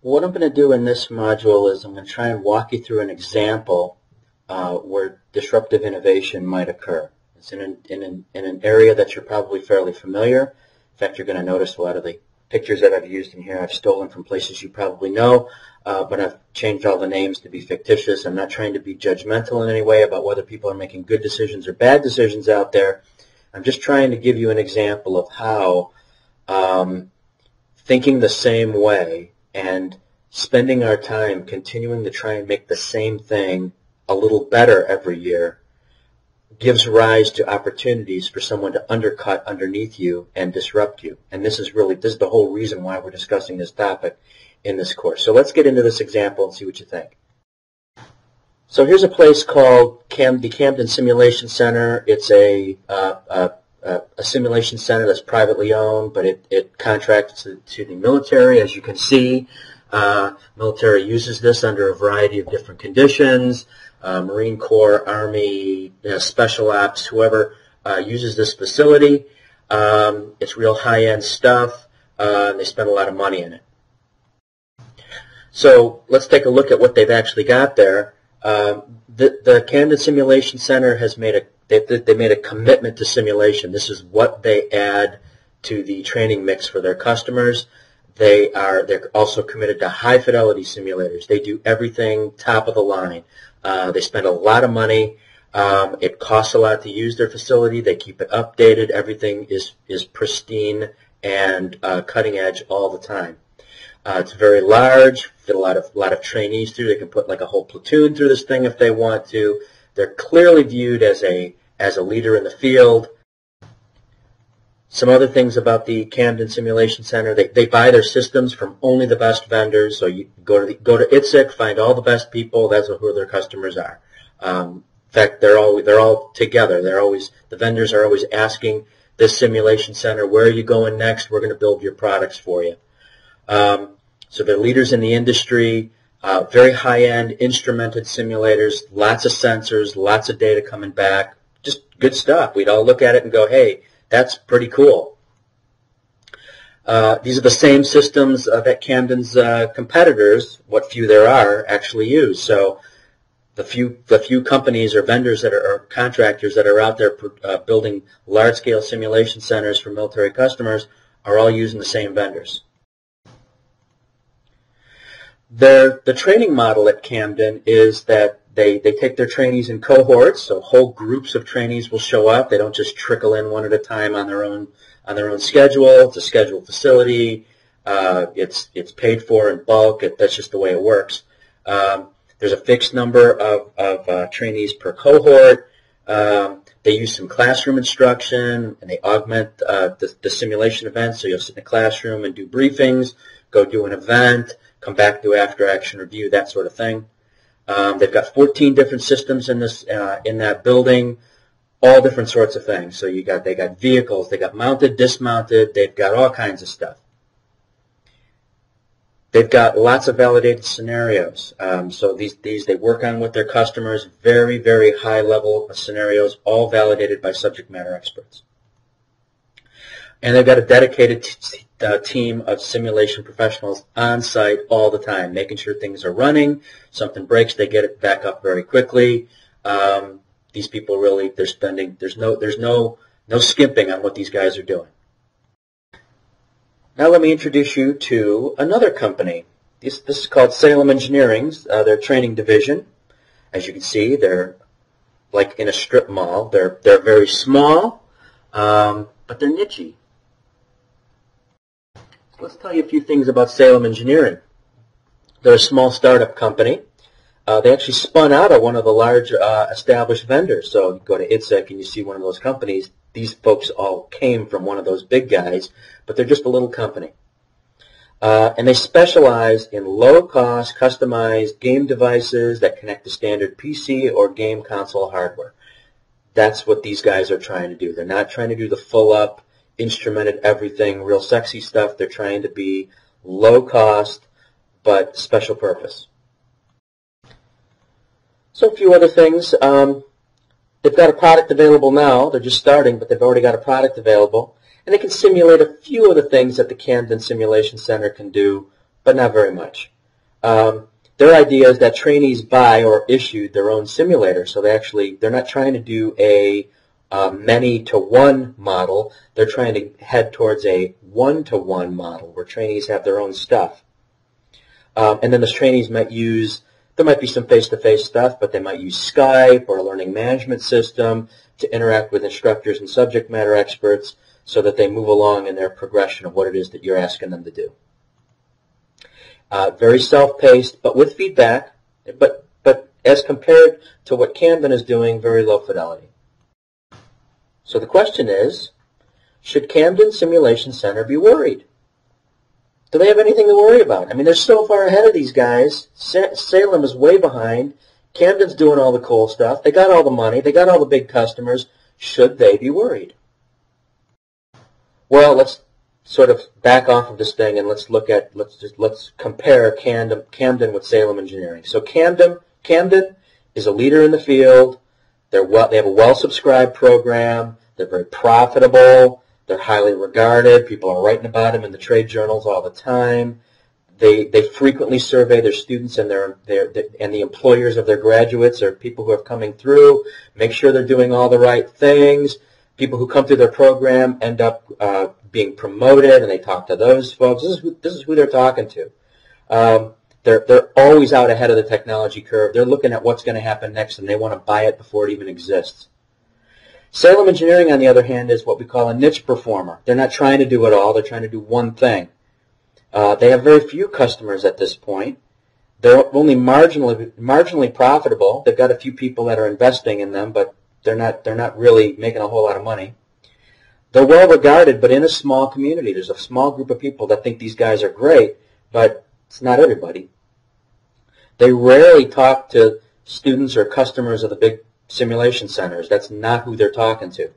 What I'm going to do in this module is I'm going to try and walk you through an example where disruptive innovation might occur. It's in an area that you're probably fairly familiar. In fact, you're going to notice a lot of the pictures that I've used in here I've stolen from places you probably know, but I've changed all the names to be fictitious. I'm not trying to be judgmental in any way about whether people are making good decisions or bad decisions out there. I'm just trying to give you an example of how thinking the same way and spending our time continuing to try and make the same thing a little better every year gives rise to opportunities for someone to undercut underneath you and disrupt you. And this is the whole reason why we're discussing this topic in this course. So let's get into this example and see what you think. So here's a place called the Camden Simulation Center. It's a simulation center that's privately owned, but it contracts to the military. As you can see, military uses this under a variety of different conditions. Marine Corps, Army, Special Ops, whoever uses this facility. It's real high-end stuff, and they spend a lot of money in it. So let's take a look at what they've actually got there. The Camden Simulation Center has made a commitment to simulation. This is what they add to the training mix for their customers. They're also committed to high fidelity simulators. They do everything top of the line. They spend a lot of money. It costs a lot to use their facility. They keep it updated. Everything is pristine and cutting edge all the time. It's very large. Fit a lot of trainees through. They can put like a whole platoon through this thing if they want to. They're clearly viewed as a leader in the field. Some other things about the Camden Simulation Center: they buy their systems from only the best vendors. So you go to ITSEC, find all the best people. That's who their customers are. In fact, they're all together. The vendors are always asking this simulation center, "Where are you going next? We're going to build your products for you." So they're leaders in the industry. Very high-end instrumented simulators, lots of sensors, lots of data coming back. Just good stuff. We'd all look at it and go, "Hey, that's pretty cool." These are the same systems that Camden's competitors, what few there are, actually use. So the few companies or vendors or contractors that are out there building large-scale simulation centers for military customers are all using the same vendors. The training model at Camden is that they take their trainees in cohorts, so whole groups of trainees will show up. They don't just trickle in one at a time on their own schedule. It's a scheduled facility. It's paid for in bulk. That's just the way it works. There's a fixed number of trainees per cohort. They use some classroom instruction, and they augment the simulation events. So you'll sit in a classroom and do briefings, go do an event, come back, do after-action review, that sort of thing. They've got 14 different systems in that building, all different sorts of things. So they got vehicles, they got mounted, dismounted, they've got all kinds of stuff. They've got lots of validated scenarios. So these they work on with their customers, very, very high level scenarios, all validated by subject matter experts. And they've got a dedicated team of simulation professionals on site all the time, making sure things are running. Something breaks, they get it back up very quickly. These people really, there's no skimping on what these guys are doing. Now let me introduce you to another company. This is called Salem Engineering's, their training division. As you can see, they're like in a strip mall. They're very small, but they're niche-y. Let's tell you a few things about Salem Engineering. They're a small startup company. They actually spun out of one of the large established vendors. So you go to ITSEC and you see one of those companies. These folks all came from one of those big guys, but they're just a little company. And they specialize in low-cost, customized game devices that connect to standard PC or game console hardware. That's what these guys are trying to do. They're not trying to do the full-up, instrumented everything, real sexy stuff. They're trying to be low-cost, but special purpose. So a few other things. They've got a product available now. They're just starting, but they've already got a product available. And they can simulate a few of the things that the Camden Simulation Center can do, but not very much. Their idea is that trainees buy or issue their own simulator, so they're not trying to do a many-to-one model. They're trying to head towards a one-to-one model where trainees have their own stuff. And then the trainees might use, there might be some face-to-face stuff, but they might use Skype or a learning management system to interact with instructors and subject matter experts so that they move along in their progression of what it is that you're asking them to do. Very self-paced, but with feedback, but as compared to what Camden is doing, very low fidelity. So the question is, should Camden Simulation Center be worried? Do they have anything to worry about? I mean, they're so far ahead of these guys. Salem is way behind. Camden's doing all the cool stuff. They got all the money. They got all the big customers. Should they be worried? Well, let's sort of back off of this thing and let's compare Camden with Salem Engineering. So Camden is a leader in the field. They have a well-subscribed program. They're very profitable. They're highly regarded. People are writing about them in the trade journals all the time. They frequently survey their students and the employers of their graduates or people who are coming through, make sure they're doing all the right things. People who come through their program end up being promoted, and they talk to those folks. This is who they're talking to. They're always out ahead of the technology curve. They're looking at what's going to happen next, and they want to buy it before it even exists. Salem Engineering, on the other hand, is what we call a niche performer. They're not trying to do it all. They're trying to do one thing. They have very few customers at this point. They're only marginally profitable. They've got a few people that are investing in them, but they're not really making a whole lot of money. They're well regarded, but in a small community. There's a small group of people that think these guys are great, but it's not everybody. They rarely talk to students or customers of the big simulation centers. That's not who they're talking to.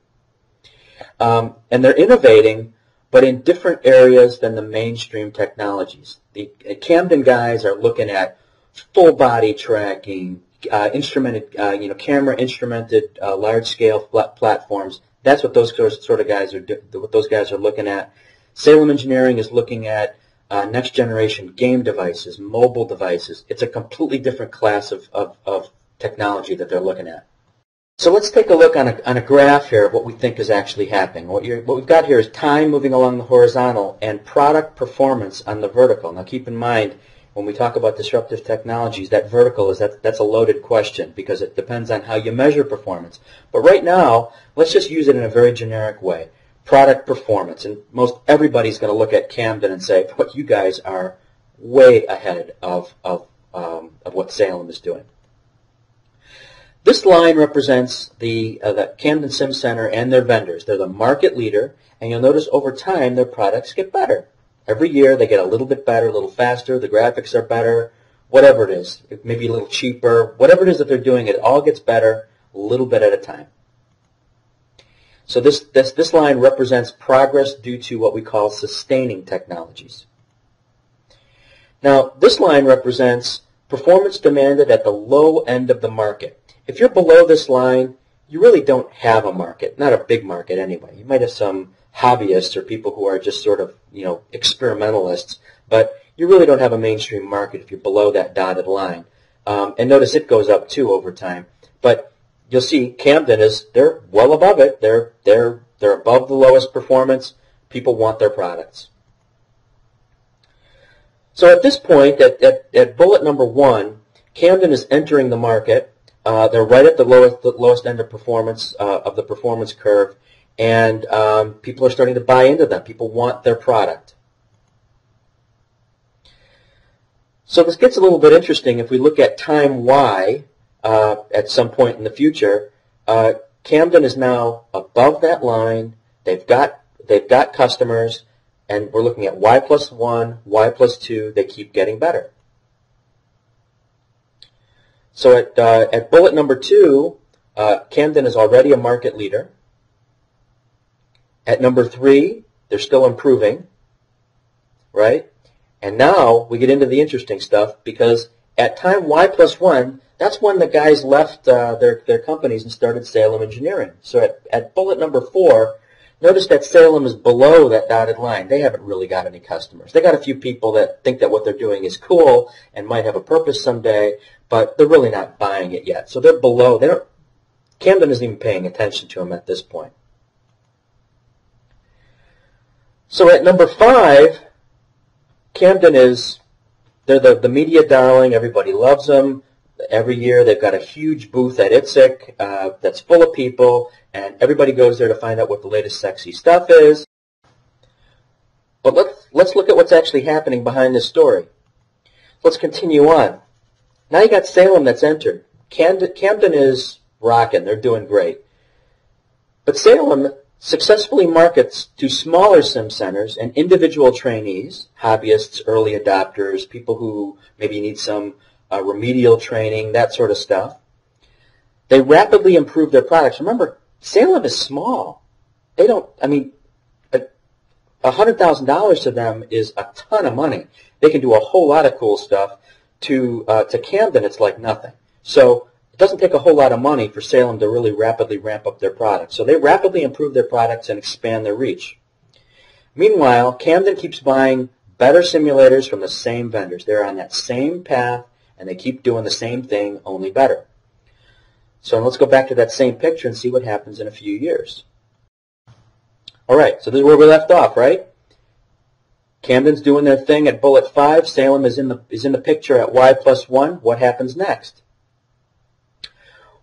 And they're innovating, but in different areas than the mainstream technologies. The Camden guys are looking at full body tracking, instrumented, camera instrumented large-scale platforms. That's what those sort of guys are looking at. Salem Engineering is looking at next generation game devices, mobile devices. It's a completely different class of technology that they're looking at. So let's take a look on a graph here of what we think is actually happening. What we've got here is time moving along the horizontal and product performance on the vertical. Now keep in mind, when we talk about disruptive technologies, that vertical that's a loaded question because it depends on how you measure performance. But right now, let's just use it in a very generic way. Product performance. And most everybody's going to look at Camden and say, "What you guys are way ahead of what Salem is doing." This line represents the Camden Sim Center and their vendors. They're the market leader, and you'll notice over time their products get better. Every year they get a little bit better, a little faster, the graphics are better, whatever it is. It may be a little cheaper. Whatever it is that they're doing, it all gets better a little bit at a time. So this line represents progress due to what we call sustaining technologies. Now, this line represents performance demanded at the low end of the market. If you're below this line, you really don't have a market, not a big market anyway. You might have some hobbyists or people who are just sort of, experimentalists, but you really don't have a mainstream market if you're below that dotted line. And notice it goes up too over time. But you'll see Camden they're well above it. They're above the lowest performance. People want their products. So at this point, at bullet number 1, Camden is entering the market. They're right at the lowest end of performance of the performance curve, and people are starting to buy into them. People want their product. So this gets a little bit interesting if we look at time Y at some point in the future. Camden is now above that line. They've got customers, and we're looking at Y plus 1, Y plus 2. They keep getting better. So at bullet number 2, Camden is already a market leader. At number 3, they're still improving, right? And now we get into the interesting stuff because at time Y plus 1, that's when the guys left their companies and started Salem Engineering. So at bullet number 4, Notice that Salem is below that dotted line. They haven't really got any customers. They got a few people that think that what they're doing is cool and might have a purpose someday, but they're really not buying it yet. So they're below. Camden isn't even paying attention to them at this point. So at number 5, Camden they're the media darling. Everybody loves them. Every year they've got a huge booth at ITSEC that's full of people, and everybody goes there to find out what the latest sexy stuff is. But let's look at what's actually happening behind this story. Let's continue on. Now you got Salem that's entered. Camden is rocking. They're doing great. But Salem successfully markets to smaller sim centers and individual trainees, hobbyists, early adopters, people who maybe need some remedial training, that sort of stuff. They rapidly improve their products. Remember, Salem is small. They don't, I mean, $100,000 to them is a ton of money. They can do a whole lot of cool stuff. To Camden, it's like nothing. So it doesn't take a whole lot of money for Salem to really rapidly ramp up their products. So they rapidly improve their products and expand their reach. Meanwhile, Camden keeps buying better simulators from the same vendors. They're on that same path, and they keep doing the same thing, only better. So let's go back to that same picture and see what happens in a few years. All right, so this is where we left off, right? Camden's doing their thing at bullet 5. Salem is in the picture at Y+1. What happens next?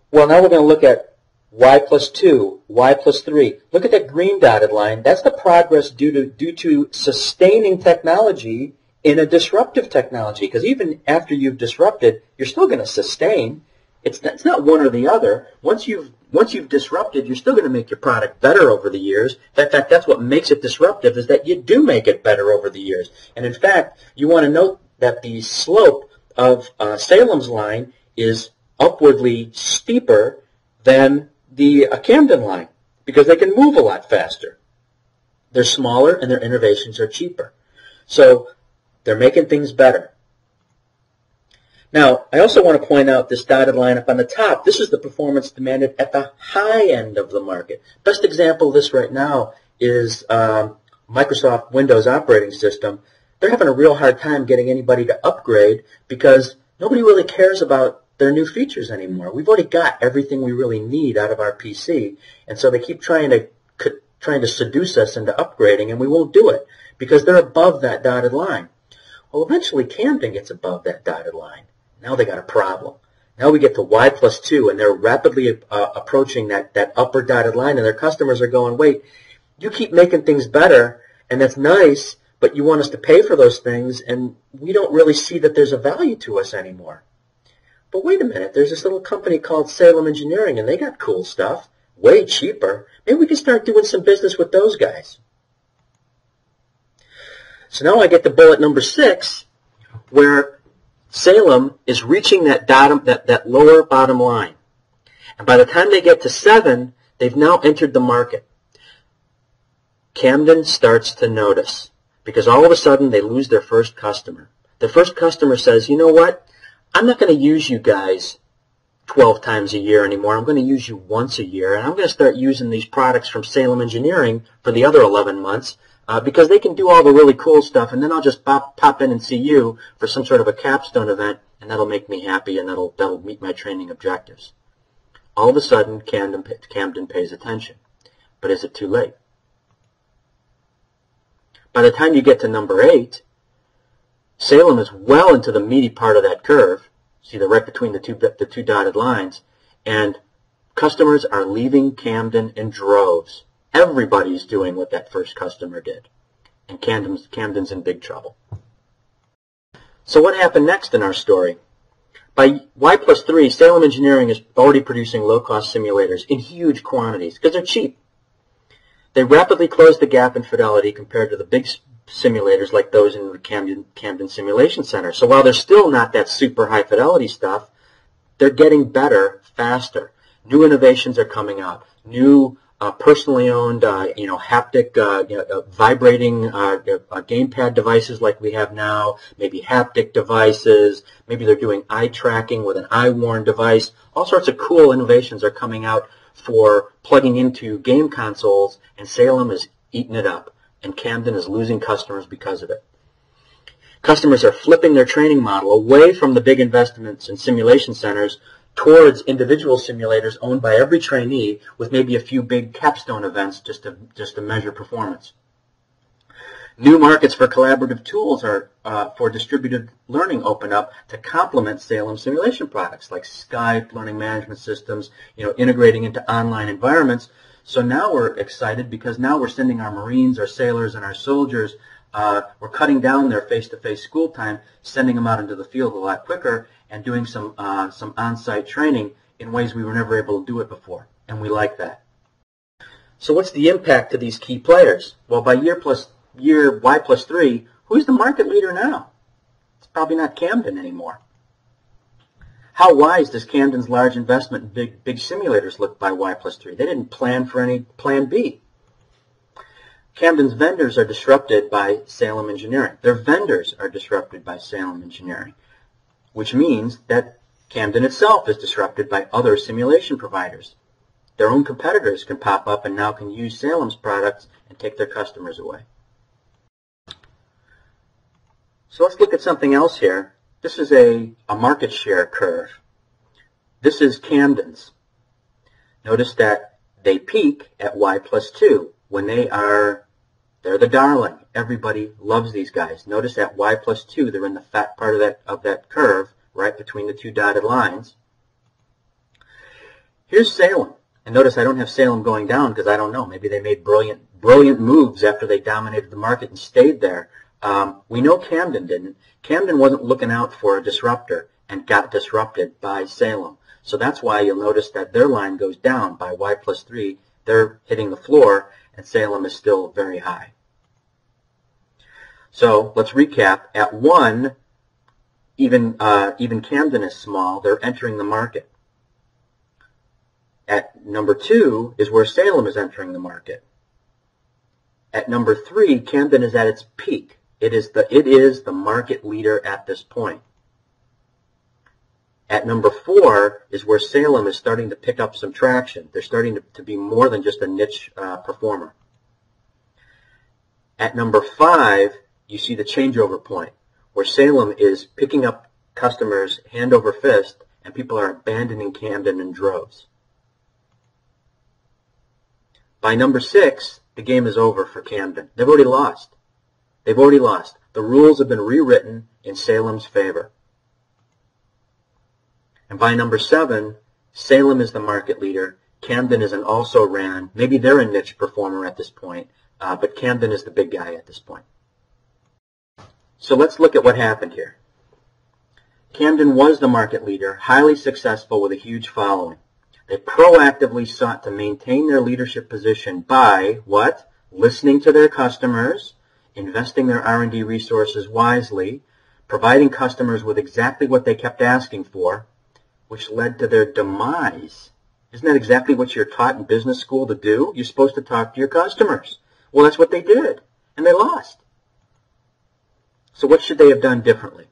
Well, now we're going to look at Y+2, Y+3. Look at that green dotted line. That's the progress due to sustaining technology in a disruptive technology. Because even after you've disrupted, you're still going to sustain. It's not one or the other. Once you've disrupted, you're still going to make your product better over the years. In fact, that's what makes it disruptive, is that you do make it better over the years. And in fact, you want to note that the slope of Salem's line is upwardly steeper than the Camden line, because they can move a lot faster. They're smaller and their innovations are cheaper. So they're making things better. Now, I also want to point out this dotted line up on the top. This is the performance demanded at the high end of the market. Best example of this right now is Microsoft Windows operating system. They're having a real hard time getting anybody to upgrade because nobody really cares about their new features anymore. We've already got everything we really need out of our PC, and so they keep trying to seduce us into upgrading, and we won't do it because they're above that dotted line. Well, eventually Camden gets above that dotted line. Now they got a problem. Now we get to Y+2, and they're rapidly approaching that upper dotted line, and their customers are going, wait, you keep making things better, and that's nice, but you want us to pay for those things, and we don't really see that there's a value to us anymore. But wait a minute, there's this little company called Salem Engineering, and they got cool stuff, way cheaper. Maybe we can start doing some business with those guys. So now I get to bullet number 6, where Salem is reaching that lower bottom line. And by the time they get to 7, they've now entered the market. Camden starts to notice, because all of a sudden they lose their first customer. Their first customer says, you know what? I'm not going to use you guys 12 times a year anymore. I'm going to use you once a year, and I'm going to start using these products from Salem Engineering for the other 11 months. Because they can do all the really cool stuff, and then I'll just pop in and see you for some sort of a capstone event, and that'll make me happy, and that'll meet my training objectives. All of a sudden, Camden pays attention. But is it too late? By the time you get to number 8, Salem is well into the meaty part of that curve. See the right between the two dotted lines, and customers are leaving Camden in droves. Everybody's doing what that first customer did, and Camden's in big trouble. So what happened next in our story? By Y+3, Salem Engineering is already producing low-cost simulators in huge quantities because they're cheap. They rapidly closed the gap in fidelity compared to the big simulators like those in the Camden Simulation Center. So while they're still not that super high fidelity stuff, they're getting better faster. New innovations are coming out. New personally owned, haptic, vibrating gamepad devices like we have now, maybe haptic devices, maybe they're doing eye tracking with an eye-worn device. All sorts of cool innovations are coming out for plugging into game consoles, and Salem is eating it up, and Camden is losing customers because of it. Customers are flipping their training model away from the big investments in simulation centers towards individual simulators owned by every trainee with maybe a few big capstone events just to measure performance. New markets for collaborative tools are for distributed learning open up to complement Salem simulation products like Skype, learning management systems, integrating into online environments. So now we're excited because now we're sending our Marines, our sailors, and our soldiers. We're cutting down their face-to-face school time, sending them out into the field a lot quicker, and doing some on-site training in ways we were never able to do it before, and we like that. So what's the impact to these key players? Well, by year Y+3, who's the market leader now? It's probably not Camden anymore. How wise does Camden's large investment in big simulators look by Y+3? They didn't plan for any plan B. Camden's vendors are disrupted by Salem engineering. Their vendors are disrupted by Salem engineering, which means that Camden itself is disrupted by other simulation providers. Their own competitors can pop up and now can use Salem's products and take their customers away. So let's look at something else here. This is a market share curve. This is Camden's. Notice that they peak at Y+2 when they're the darling. Everybody loves these guys. Notice at Y+2, they're in the fat part of that curve, right between the two dotted lines. Here's Salem. And notice I don't have Salem going down because I don't know. Maybe they made brilliant moves after they dominated the market and stayed there. We know Camden didn't. Camden wasn't looking out for a disruptor and got disrupted by Salem. So that's why you'll notice that their line goes down by Y+3. They're hitting the floor, and Salem is still very high. So let's recap. At 1, even Camden is small. They're entering the market. At number 2 is where Salem is entering the market. At number 3, Camden is at its peak. It is the market leader at this point. At number 4 is where Salem is starting to pick up some traction. They're starting to be more than just a niche performer. At number 5, you see the changeover point, where Salem is picking up customers hand over fist, and people are abandoning Camden in droves. By number 6, the game is over for Camden. They've already lost. They've already lost. The rules have been rewritten in Salem's favor. And by number 7, Salem is the market leader. Camden is an also-ran. Maybe they're a niche performer at this point, but Camden is the big guy at this point. So let's look at what happened here. Camden was the market leader, highly successful with a huge following. They proactively sought to maintain their leadership position by what? Listening to their customers, investing their R&D resources wisely, providing customers with exactly what they kept asking for, which led to their demise. Isn't that exactly what you're taught in business school to do? You're supposed to talk to your customers. Well, that's what they did, and they lost. So what should they have done differently?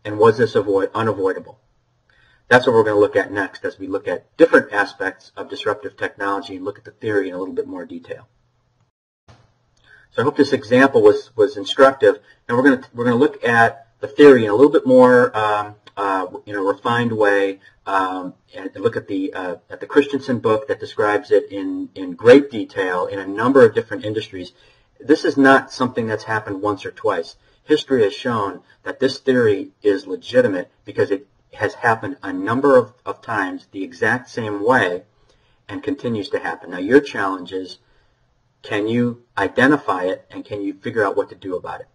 And was this unavoidable? That's what we're going to look at next as we look at different aspects of disruptive technology and look at the theory in a little bit more detail. So I hope this example was instructive, and we're going to look at the theory in a little bit more refined way, and look at the Christensen book that describes it in great detail in a number of different industries. This is not something that's happened once or twice. History has shown that this theory is legitimate because it has happened a number of times the exact same way and continues to happen. Now your challenge is, can you identify it and can you figure out what to do about it?